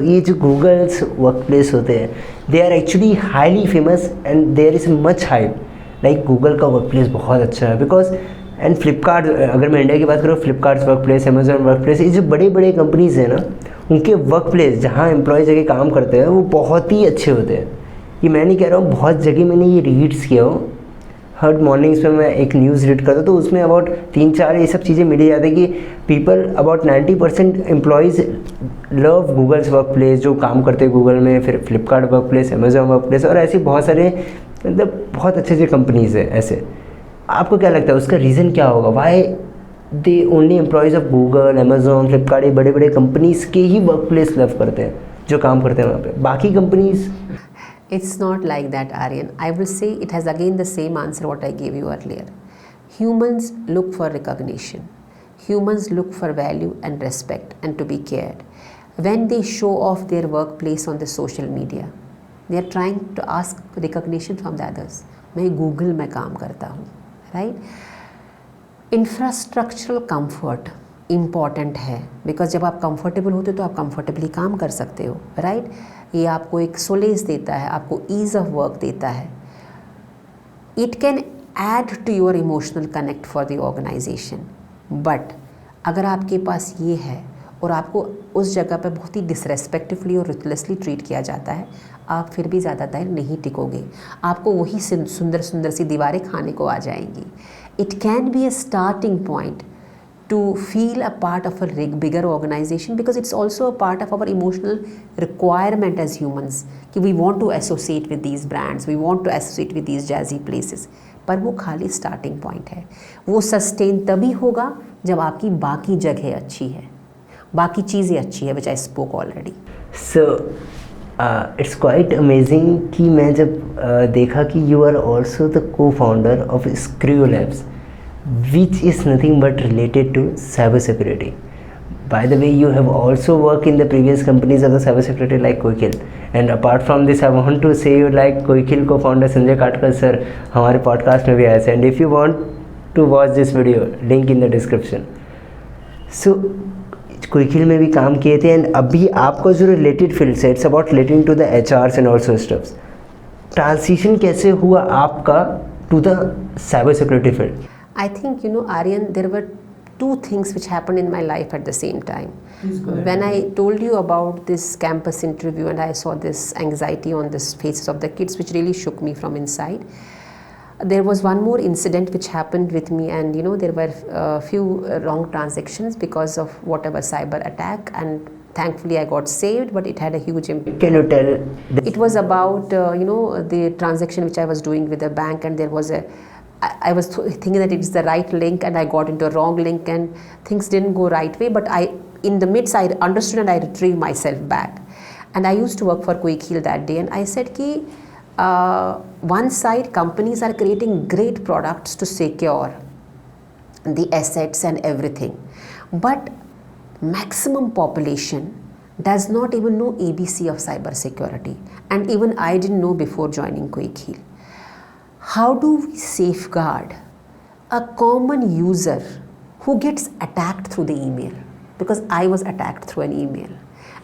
ये जो Google's work place होते हैं, they are actually highly famous and there is much hype. Like Google का work place बहुत अच्छा है because, and Flipkart, अगर मैं इंडिया की बात करूँ, Flipkart work place, Amazon work place, ये जो बड़े बड़े कंपनीज़ हैं ना, उनके वर्क प्लेस जहाँ एम्प्लॉय जगह काम करते हैं वो बहुत ही अच्छे होते हैं. ये मैं नहीं कह रहा हूँ, बहुत जगह मैंने ये रीड्स किया हो. हर मॉर्निंग्स में मैं एक न्यूज़ रीड करता हूँ तो उसमें अबाउट 3-4 ये सब चीज़ें मिली जाती है कि people about 90% employees love Google's work place, जो काम करते हैं गूगल में, फिर Flipkart work place, Amazon work place, और ऐसे बहुत सारे मतलब बहुत अच्छे अच्छे कंपनीज़ है ऐसे. आपको क्या लगता है उसका रीज़न क्या होगा? Why they only employees of Google, Amazon, Flipkart, ये बड़े बड़े कंपनीज़ के ही वर्क प्लेस लव करते हैं जो काम करते हैं वहाँ पे, बाकी companies? It's not like that, Aryan. I will say it has again the same answer what I gave you earlier. Humans look for recognition. Humans look for value and respect and to be cared. When they show off their workplace on the social media, they are trying to ask recognition from the others. मैं Google में काम करता हूँ, right? Infrastructural comfort important है, because जब आप comfortable होते हो तो आप कंफर्टेबली काम कर सकते हो, राइट? ये आपको एक सोलेस देता है, आपको ईज ऑफ वर्क देता है. It can add to your emotional connect for the organisation. But अगर आपके पास ये है और आपको उस जगह पर बहुत ही डिसरेस्पेक्टिवली और रुथलेसली ट्रीट किया जाता है, आप फिर भी ज़्यादा देर नहीं टिकोगे. आपको वही सुंदर सुंदर सी दीवारें खाने को आ जाएंगी. It can be A starting point to feel a part of a bigger organization, because it's also a part of our emotional requirement as humans कि we want to associate with these brands, we want to associate with these jazzy places. पर वो खाली starting point है. वो sustain तभी होगा जब आपकी बाकी जगह अच्छी है, बाकी चीज़ें अच्छी है, which I spoke already. So it's quite amazing कि मैं जब देखा कि you are also the co-founder of Screw Labs, which is nothing but related to cyber security. By the way, you have also worked in the previous companies of the cyber security like Koikil. And apart from this, I want to say you like Koikil co-founder Sanjay Katkar sir हमारे podcast में भी आए थे. And if you want to watch this video, link in the description. So Koikil में भी काम किए थे, and अभी आपको जो related field है, it's about relating to the HRs and also stuff. Transition कैसे हुआ आपका to the cyber security field? I think, Aryan, there were two things which happened in my life at the same time. When I told you about this campus interview and I saw this anxiety on the faces of the kids, which really shook me from inside, there was one more incident which happened with me, and there were a few wrong transactions because of whatever cyber attack, and thankfully I got saved, but it had a huge impact. Can you tell? It was about the transaction which I was doing with the bank, and there was I was thinking that it's the right link, and I got into a wrong link, and things didn't go right way. But in the midst, I understood and I retrieved myself back. And I used to work for Koikil that day, and I said ki one side companies are creating great products to secure the assets and everything, but maximum population does not even know ABC of cyber security, and even I didn't know before joining Koikil. How do we safeguard a common user who gets attacked through the email? Because I was attacked through an email.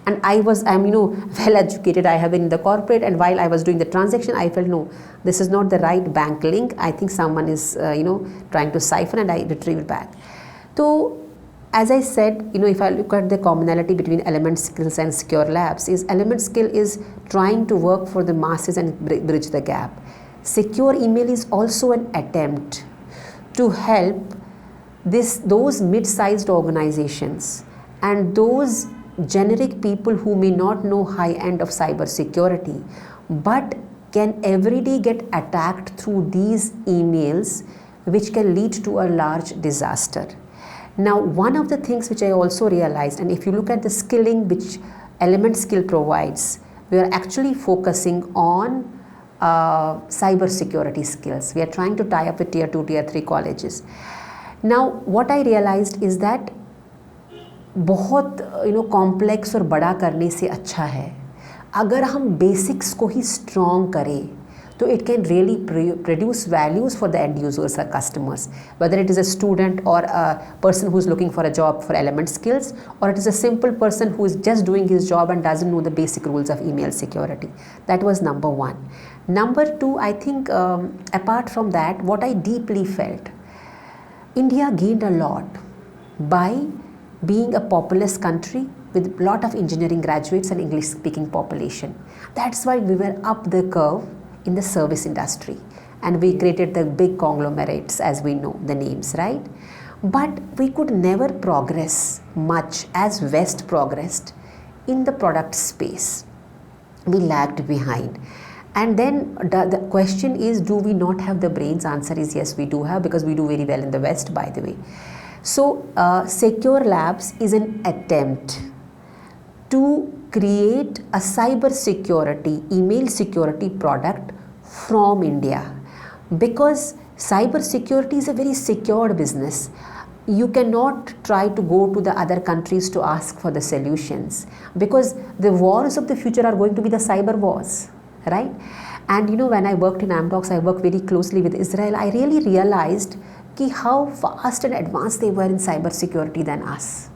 And I'm well educated, I have been in the corporate, and while I was doing the transaction, I felt, no, this is not the right bank link. I think someone is, trying to siphon, and I retrieve it back. So, as I said, if I look at the commonality between Element Skills and Secure Labs, is Element Skill is trying to work for the masses and bridge the gap. Secure Email is also an attempt to help those mid-sized organizations and those generic people who may not know high end of cyber security but can every day get attacked through these emails, which can lead to a large disaster. Now, one of the things which I also realized, and if you look at the skilling which Element Skill provides, we are actually focusing on cyber security skills. We are trying to tie up with tier 2, tier 3 colleges. Now, what I realized is that बहुत complex और बड़ा करने से अच्छा है अगर हम basics को ही स्ट्रॉन्ग करें, तो it can really produce values for the end users or customers, whether it is a student or a person who is looking for a job for Element Skills, or it is a simple person who is just doing his job and doesn't know the basic rules of email security. That was number one. Number two, I think apart from that, what I deeply felt, India gained a lot by being a populous country with a lot of engineering graduates and English speaking population. That's why we were up the curve in the service industry, and we created the big conglomerates, as we know the names, right? But we could never progress much as West progressed in the product space. We lagged behind. And then the question is, do we not have the brains? Answer is yes, we do have, because we do very well in the West, by the way. So Secure Labs is an attempt to create a cyber security, email security product from India, because cyber security is a very secured business. You cannot try to go to the other countries to ask for the solutions, because the wars of the future are going to be the cyber wars, right? And when I worked in Amdocs, I worked very closely with Israel. I really realized how fast and advanced they were in cyber security than us.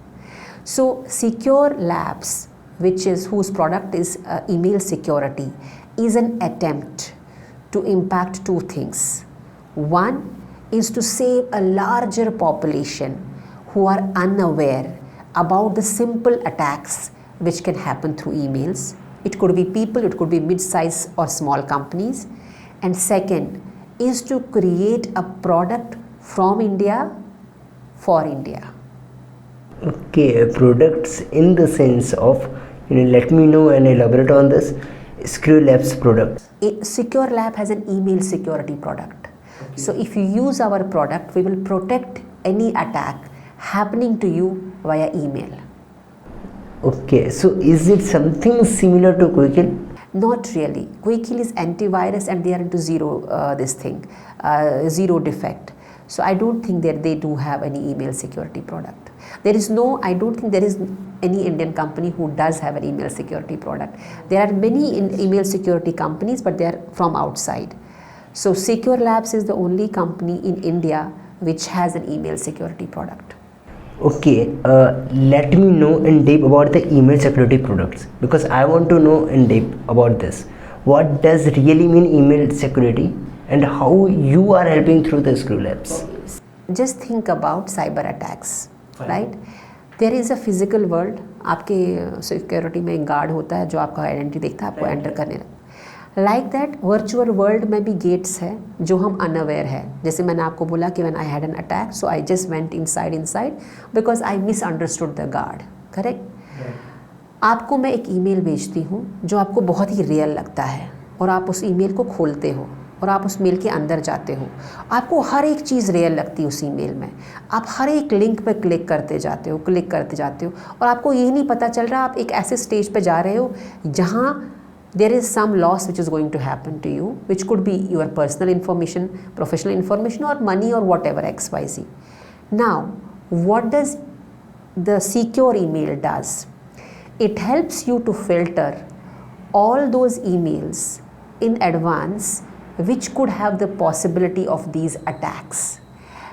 So Secure Labs, whose product is email security, is an attempt to impact two things. One is to save a larger population who are unaware about the simple attacks which can happen through emails. It could be people, it could be mid-size or small companies. And second is to create a product from India for India. Okay, products in the sense of, let me know and elaborate on this. Secure Labs products. Secure Lab has an email security product. Okay. So if you use our product, we will protect any attack happening to you via email. Okay, so is it something similar to Quickheal? Not really. Quickheal is antivirus and they are into zero defect. So I don't think that they do have any email security product. I don't think there is any Indian company who does have an email security product. There are many email security companies, but they are from outside. So Secure Labs is the only company in India which has an email security product. Okay, let me know in depth about the email security products, because I want to know in depth about this. What does really mean email security and how you are helping through the Secure Labs? Just think about cyber attacks, right? There is a physical world. आपके security में एक guard होता है जो आपका identity देखता है, आपको एंटर करने लाइक दैट वर्चुअल वर्ल्ड में भी गेट्स है जो हम अनअवेयर है. जैसे मैंने आपको बोला कि when I had an attack, so I just went inside because I misunderstood the guard. Correct. आपको मैं एक ईमेल भेजती हूँ जो आपको बहुत ही रियल लगता है, और आप उस ईमेल को खोलते हो और आप उस मेल के अंदर जाते हो. आपको हर एक चीज़ रियल लगती है उस ईमेल में. आप हर एक लिंक पर क्लिक करते जाते हो और आपको ये नहीं पता चल रहा आप एक ऐसे स्टेज पे जा रहे हो जहाँ there is some loss which is going to happen to you, which could be your personal information, professional information, or money, or whatever, XYZ. Now, what does the secure email does? It helps you to filter all those emails in advance which could have the possibility of these attacks.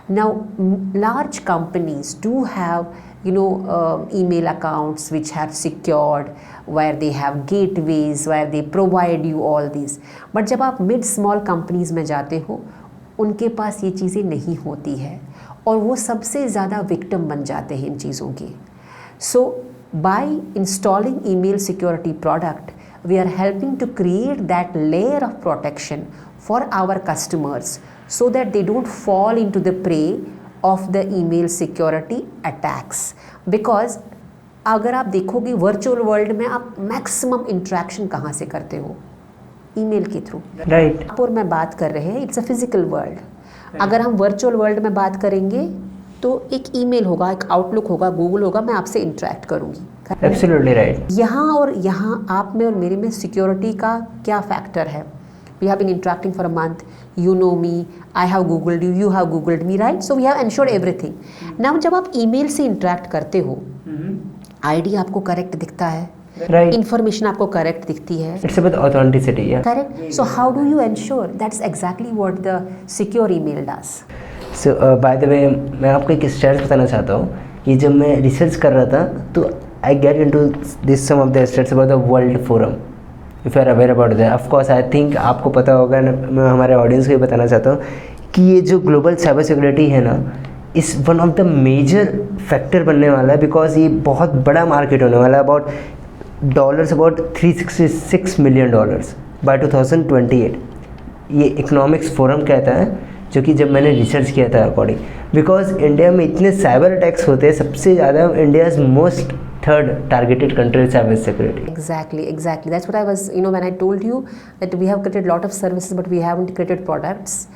Now, large companies do have email accounts which have secured, where they have gateways, where they provide you all these. But जब आप mid small companies में जाते हो, उनके पास ये चीज़ें नहीं होती है और वो सबसे ज़्यादा victim बन जाते हैं इन चीज़ों के. So by installing email security product, we are helping to create that layer of protection for our customers so that they don't fall into the prey of the email security attacks. Because अगर आप देखोगे virtual world में आप maximum interaction कहाँ से करते हो? Email के थ्रू. राइट. और मैं बात कर रहे हैं इट्स अ फिजिकल वर्ल्ड. अगर हम वर्चुअल वर्ल्ड में बात करेंगे तो एक ईमेल होगा, एक आउटलुक होगा, गूगल होगा, मैं आपसे इंटरेक्ट करूँगी. Absolutely right. यहाँ और यहाँ आप में और मेरे में सिक्योरिटी का क्या फैक्टर है? We have been interacting for a month. You know me. I have googled you. You have googled me, right? So we have ensured everything. Now जब आप ईमेल से इंटरेक्ट करते हो, आईडी आपको करेक्ट दिखता है, राइट. इन्फॉर्मेशन आपको correct दिखती है. It's about authenticity. Correct. So how do you ensure? That's exactly what the secure email does. So bye the वे, मैं आपको एक स्टैट्स बताना चाहता हूँ कि जब मैं रिसर्च कर रहा था तो I get into this some of the stats about the world forum. If you are aware about that, of course I think आपको पता होगा. मैं हमारे ऑडियंस को ये बताना चाहता हूँ कि ये जो ग्लोबल साइबर सिक्योरिटी है ना, इस one of the major factor बनने वाला है, बिकॉज ये बहुत बड़ा मार्केट होने वाला है. अबाउट $366 मिलियन बाय 2028 ये इकोनॉमिक्स फोरम कहता है, जो कि जब मैंने रिसर्च किया था अकॉर्डिंग. बिकॉज इंडिया में इतने साइबर अटैक्स होते हैं, सबसे ज़्यादा India's most third targeted country is cyber security. Exactly. That's what I was, when I told you that we have created a lot of services, but we haven't created products.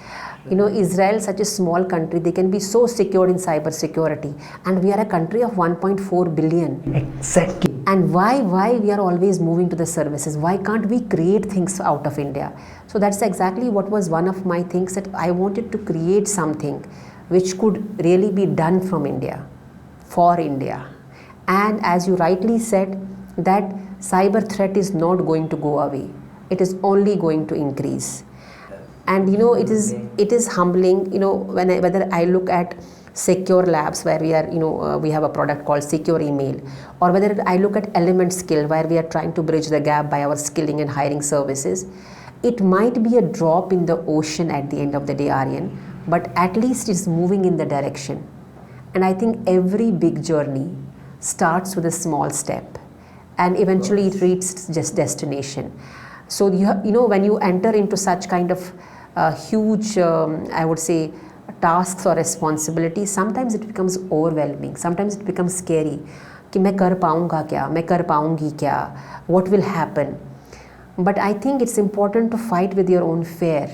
Israel, such a small country, they can be so secured in cyber security, and we are a country of 1.4 billion. Exactly. And why we are always moving to the services? Why can't we create things out of India? So that's exactly what was one of my things, that I wanted to create something which could really be done from India, for India. And as you rightly said, that cyber threat is not going to go away. It is only going to increase. And it is humbling, whether I look at Secure Labs, where we are, we have a product called Secure Email, or whether I look at Element Skill, where we are trying to bridge the gap by our skilling and hiring services. It might be a drop in the ocean at the end of the day, Aryan, but at least it's moving in the direction. And I think every big journey starts with a small step and eventually it reaches just destination. So when you enter into such kind of huge I would say tasks or responsibilities, sometimes it becomes overwhelming, sometimes it becomes scary कि मैं कर पाऊँगा क्या, मैं कर पाऊँगी क्या, what will happen. But I think it's important to fight with your own fear.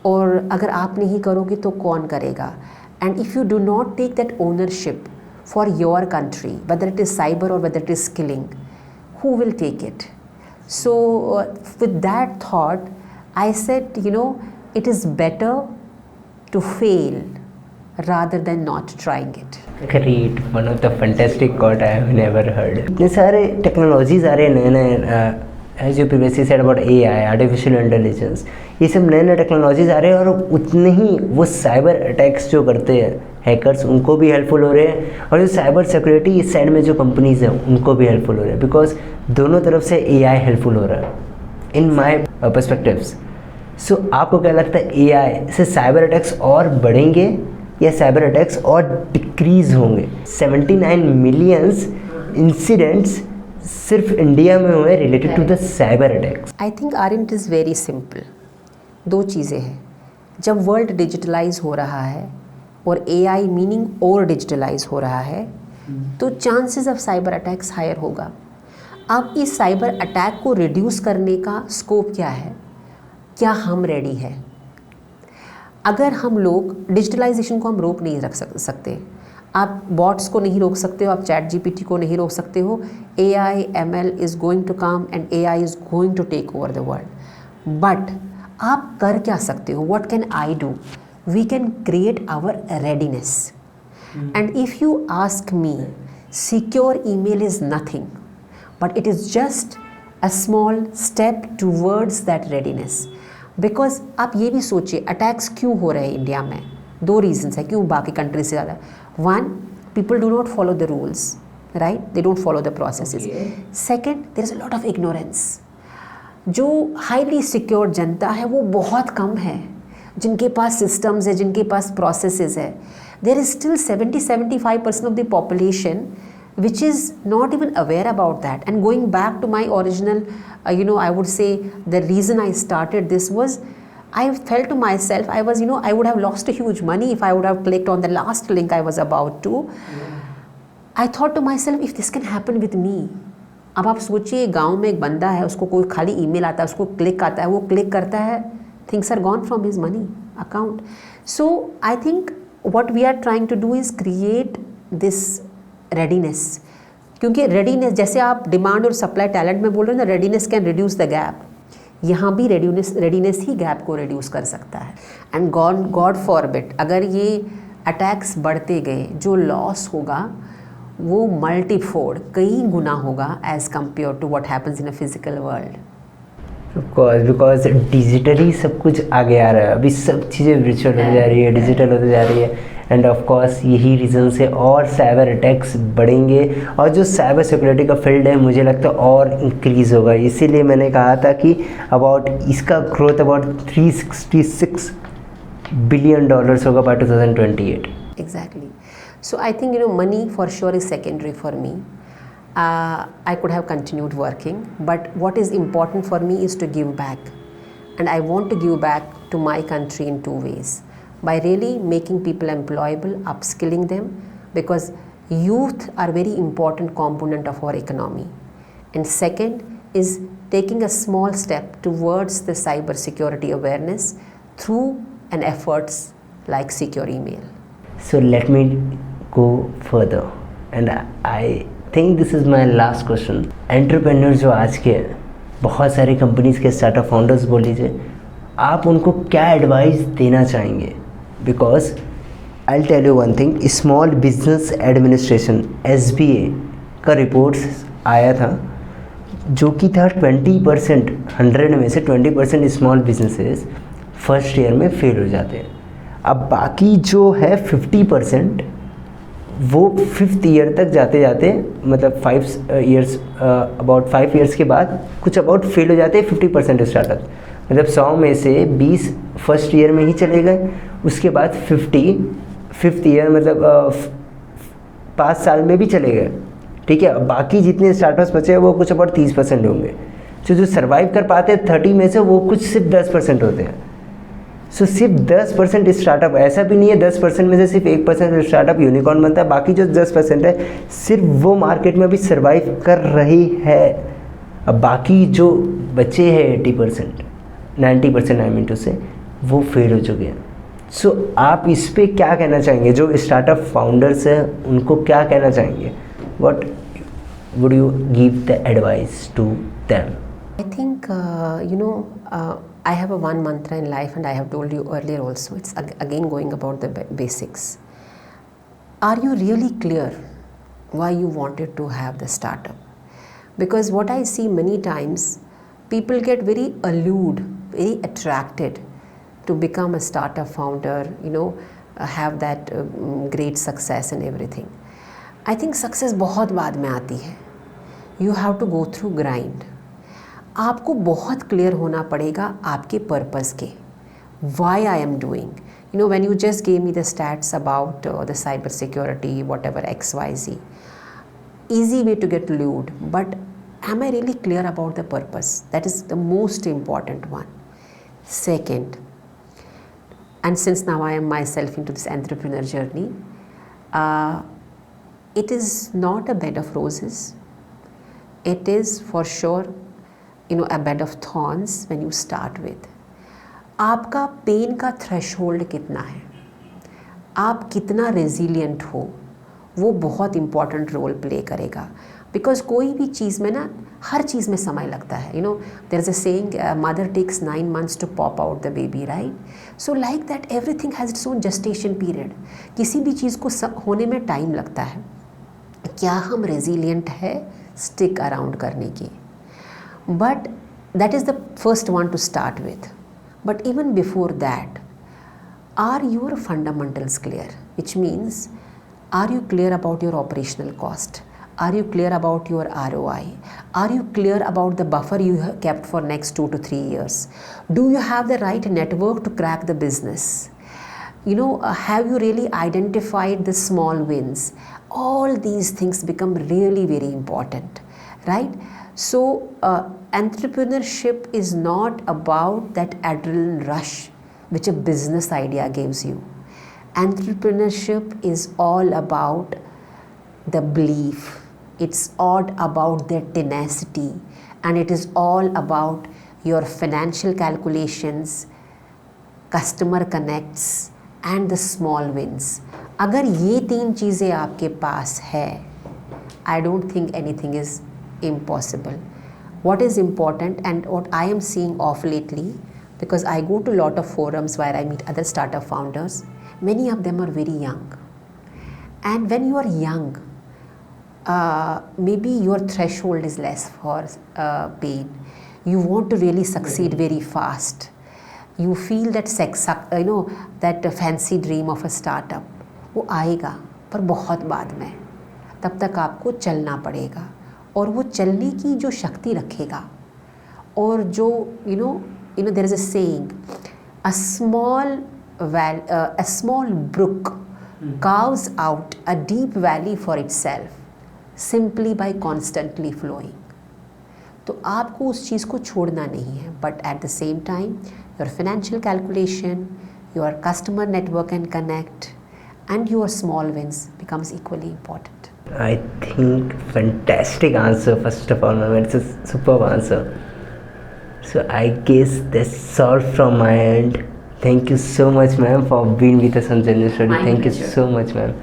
और अगर आप नहीं करोगे तो कौन करेगा? And if you do not take that ownership for your country, whether it is cyber or whether it is skilling, who will take it? So with that thought, I said, it is better to fail rather than not trying it. Great, one of the fantastic quote I have never heard. इतने सारे technologies आ रहे हैं नए, as you previously said about AI, artificial intelligence, ये सब नए technologies आ रहे हैं, और उतने ही वो साइबर अटैक्स जो करते हैं हैकर्स, उनको भी हेल्पफुल हो रहे हैं, और जो साइबर सिक्योरिटी इस साइड में जो कंपनीज हैं उनको भी हेल्पफुल हो रहे हैं, बिकॉज दोनों तरफ से AI हेल्पफुल हो रहा है इन माई पर्सपेक्टिव्स. सो आपको क्या लगता है, AI से साइबर अटैक्स और बढ़ेंगे या साइबर अटैक्स और डिक्रीज होंगे? 79 मिलियंस इंसिडेंट्स सिर्फ इंडिया में हुए related to the cyber attacks. I think Aryan, it is very simple. दो चीज़ें हैं. जब वर्ल्ड डिजिटलाइज हो रहा है और AI मीनिंग और डिजिटलाइज हो रहा है, तो chances of cyber attacks higher होगा. अब इस साइबर अटैक को रिड्यूस करने का स्कोप क्या है? क्या हम रेडी है? अगर हम लोग डिजिटलाइजेशन को हम रोक नहीं रख सकते, आप बॉट्स को नहीं रोक सकते हो, आप चैट GPT को नहीं रोक सकते हो. AI ML is going to come and AI is going to take over the world. बट आप कर क्या सकते हो? What can I do? We can create our readiness. And if you ask me, secure email is nothing, but it is just a small step towards that readiness. Because आप ये भी सोचिए, अटैक्स क्यों हो रहे हैं इंडिया में? दो रीजंस है क्यों बाकी कंट्री से ज़्यादा. One, people do not follow the rules, right? They don't follow the processes. Okay. Second, there is a lot of ignorance. जो हाईली सिक्योर जनता है वो बहुत कम है, जिनके पास सिस्टम्स है, जिनके पास प्रोसेसेस है. There is still 70-75% of the population which is not even aware about that. And going back to my original, I would say the reason I started this was I felt to myself, I would have lost a huge money if I would have clicked on the last link I was about to. I thought to myself, if this can happen with me. अब आप सोचिए, गांव में एक बंदा है, उसको कोई खाली ईमेल आता है, उसको क्लिक आता है, वो क्लिक करता है, things are gone from his money account. So I think what we are trying to do is create this readiness. क्योंकि रेडीनेस, जैसे आप डिमांड और सप्लाई टैलेंट में बोल रहे हो ना, readiness can reduce the gap. यहाँ भी रेडीनेस ही गैप को रिड्यूस कर सकता है. एंड गॉड फॉरबिड, अगर ये अटैक्स बढ़ते गए, जो लॉस होगा वो मल्टीफोल्ड, कई गुना होगा as compare to what happens in a physical world. Because digitally सब कुछ आगे आ रहा है. अभी सब चीज़ें वर्चुअल हो जा रही है, डिजिटल होते जा रही है. एंड ऑफ कोर्स यही रीज़न से और साइबर अटैक्स बढ़ेंगे, और जो साइबर सिक्योरिटी का फील्ड है मुझे लगता है और इंक्रीज़ होगा. इसीलिए मैंने कहा था कि अबाउट इसका ग्रोथ अबाउट $366 बिलियन होगा bye 2028. Exactly. So I think money for sure is secondary for me. I could have continued working, but what is important for me is to give back, and I want to give back to my country in two ways: by really making people employable, upskilling them, because youth are very important component of our economy, and second is taking a small step towards the cyber security awareness through an efforts like Secure Email. So let me go further, and I think this is my last question. Entrepreneur जो आज के हैं, बहुत सारी companies के startup founders बोल लीजिए, आप उनको क्या एडवाइस देना चाहेंगे? Because I tell you one thing, small business administration SBA का रिपोर्ट्स आया था जो कि था 20%, 100 में से 20% स्मॉल बिजनेसेस फर्स्ट ईयर में फेल हो जाते हैं. अब बाकी जो है 50% वो 5th ईयर तक जाते जाते, मतलब 5 ईयर्स, अबाउट 5 ईयर्स के बाद कुछ अबाउट फेल हो जाते हैं 50% स्टार्टअप. मतलब 100 में से 20 फर्स्ट ईयर में ही चले गए, उसके बाद 50 5th ईयर मतलब 5 साल में भी चले गए. ठीक है, बाकी जितने स्टार्टअप्स बचे हैं वो कुछ अबाउट 30% होंगे. जो सर्वाइव कर पाते हैं 30 में से, वो कुछ सिर्फ 10% होते हैं. सो सिर्फ 10% स्टार्टअप, ऐसा भी नहीं है 10% में से सिर्फ 1% स्टार्टअप यूनिकॉर्न बनता है, बाकी जो 10% है सिर्फ वो मार्केट में भी सर्वाइव कर रही है. अब बाकी जो बचे हैं 80%, 90% आई मीन टू से, वो फेल हो चुके हैं. सो आप इस पे क्या कहना चाहेंगे? जो स्टार्टअप फाउंडर्स हैं उनको क्या कहना चाहेंगे? What would you give the advice to them? I think, I have a one mantra in life, and I have told you earlier also. It's again going about the basics. Are you really clear why you wanted to have the startup? Because what I see many times, people get very allured, very attracted to become a startup founder, have that great success and everything. I think success बहुत बाद में आती है. You have to go through grind. आपको बहुत clear होना पड़ेगा आपके पर्पस के. Why I am doing, when you just gave me the stats about the cyber security, whatever XYZ, easy way to get lured, but am I really clear about the purpose? That is the most important one. Second, and since now I am myself into this entrepreneur journey, it is not a bed of roses. It is for sure a bed of thorns when you start with. आपका pen का threshold कितना है, आप कितना resilient हो, वो बहुत important role play करेगा. बिकॉज कोई भी चीज़ में ना, हर चीज़ में समय लगता है. There is a saying, mother takes 9 months to pop out the baby, right? So like that everything has its own gestation period. किसी भी चीज़ को होने में टाइम लगता है. क्या हम रेजिलियंट है स्टिक अराउंड करने की? But that is the first one to start with. But even before that, are your fundamentals clear? Which means Are you clear about your operational cost? Are you clear about your ROI? Are you clear about the buffer you have kept for next 2 to 3 years? Do you have the right network to crack the business? Have you really identified the small wins? All these things become really very important, right? So entrepreneurship is not about that adrenaline rush which a business idea gives you. Entrepreneurship is all about the belief, it's all about their tenacity, and it is all about your financial calculations, customer connects and the small wins. अगर ये 3 चीज़ें आपके पास है, I don't think anything is impossible. What is important and what I am seeing of lately, because I go to a lot of forums where I meet other startup founders, many of them are very young. And when you are young, maybe your threshold is less for pain. You want to really succeed very fast. You feel that that fancy dream of a startup. वो आएगा पर बहुत बाद में, तब तक आपको चलना पड़ेगा, और वो चलने की जो शक्ति रखेगा, और जो there is a saying, a small brook carves out a deep valley for itself simply by constantly flowing. तो आपको उस चीज़ को छोड़ना नहीं है, but at the same time your financial calculation, your customer network and connect, and your small wins becomes equally important. I think fantastic answer. First of all, ma'am, it's a superb answer. So I guess that's all from my end. Thank you so much, ma'am, for being with us on Genuine Study. Thank you so much, ma'am.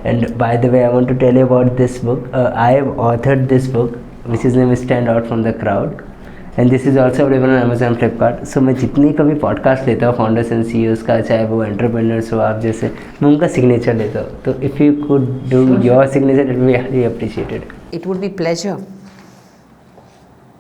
And by the way, I want to tell you about this book. I have authored this book, which is name is Stand Out from the Crowd, and this is also available on Amazon, Flipkart. So मैं जितनी कभी podcast लेता हूँ founders and CEOs का, चाहे वो entrepreneurs हो आप जैसे, मैं उनका सिग्नेचर लेता हूँ. तो if you could do your signature, it will be highly appreciated. It would be pleasure.